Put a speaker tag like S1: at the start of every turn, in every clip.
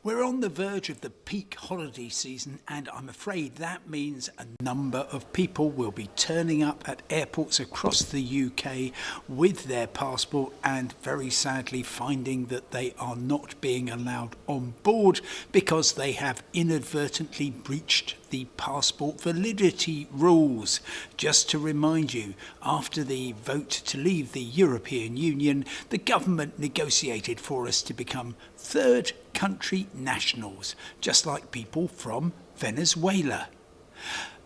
S1: We're on the verge of the peak holiday season, and I'm afraid that means a number of people will be turning up at airports across the UK with their passport and very sadly finding that they are not being allowed on board because they have inadvertently breached the passport validity rules. Just to remind you, after the vote to leave the European Union, the government negotiated for us to become third country nationals, just like people from Venezuela.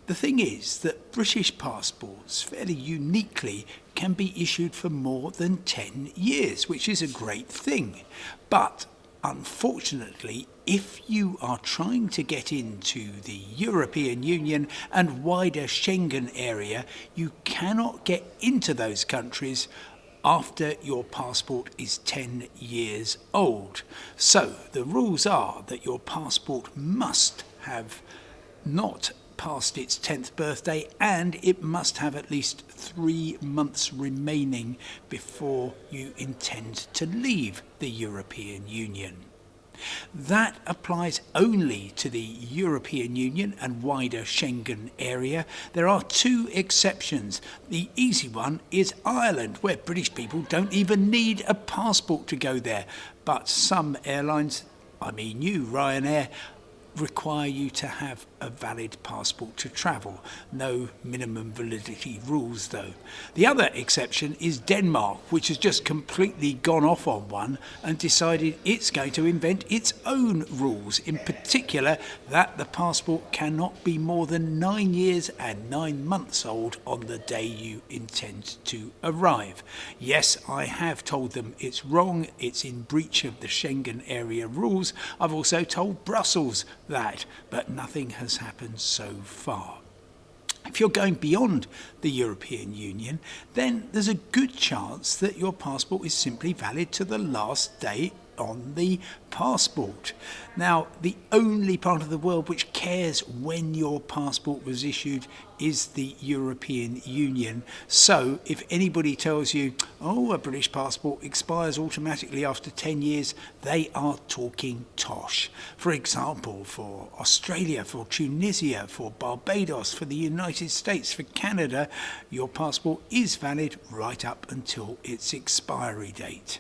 S1: The thing is that British passports, fairly uniquely, can be issued for more than 10 years, which is a great thing. But unfortunately, if you are trying to get into the European Union and wider Schengen area, you cannot get into those countries after your passport is 10 years old. So the rules are that your passport must have not past its 10th birthday and it must have at least 3 months remaining before you intend to leave the European Union. That applies only to the European Union and wider Schengen area. There are 2 exceptions. The easy one is Ireland, where British people don't even need a passport to go there. But some airlines, I mean you, Ryanair, require you to have a valid passport to travel. No minimum validity rules though. The other exception is Denmark, which has just completely gone off on one and decided it's going to invent its own rules, in particular that the passport cannot be more than 9 years and 9 months old on the day you intend to arrive. Yes, I have told them it's wrong, it's in breach of the Schengen area rules. I've also told Brussels that, but nothing has happened so far. If you're going beyond the European Union, then there's a good chance that your passport is simply valid to the last day on the passport. Now, the only part of the world which cares when your passport was issued is the European Union. So if anybody tells you, oh, a British passport expires automatically after 10 years, they are talking tosh. For example, for Australia, for Tunisia, for Barbados, for the United States, for Canada, your passport is valid right up until its expiry date.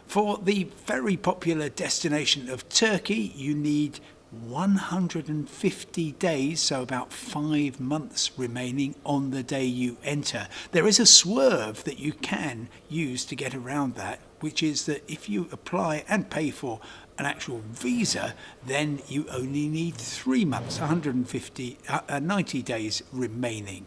S1: For the very popular destination of Turkey, you need 150 days, so about 5 months remaining on the day you enter. There is a swerve that you can use to get around that, which is that if you apply and pay for an actual visa, then you only need 3 months, 90 days remaining.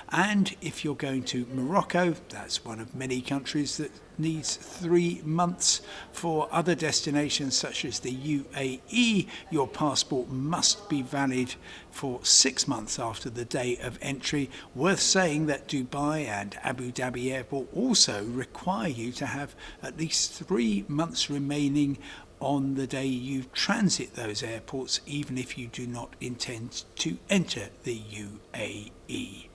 S1: And if you're going to Morocco, that's one of many countries that needs 3 months. For other destinations such as the UAE, your passport must be valid for 6 months after the day of entry. Worth saying that Dubai and Abu Dhabi Airport also require you to have at least 3 months remaining on the day you transit those airports, even if you do not intend to enter the UAE.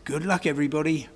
S1: Good luck, everybody.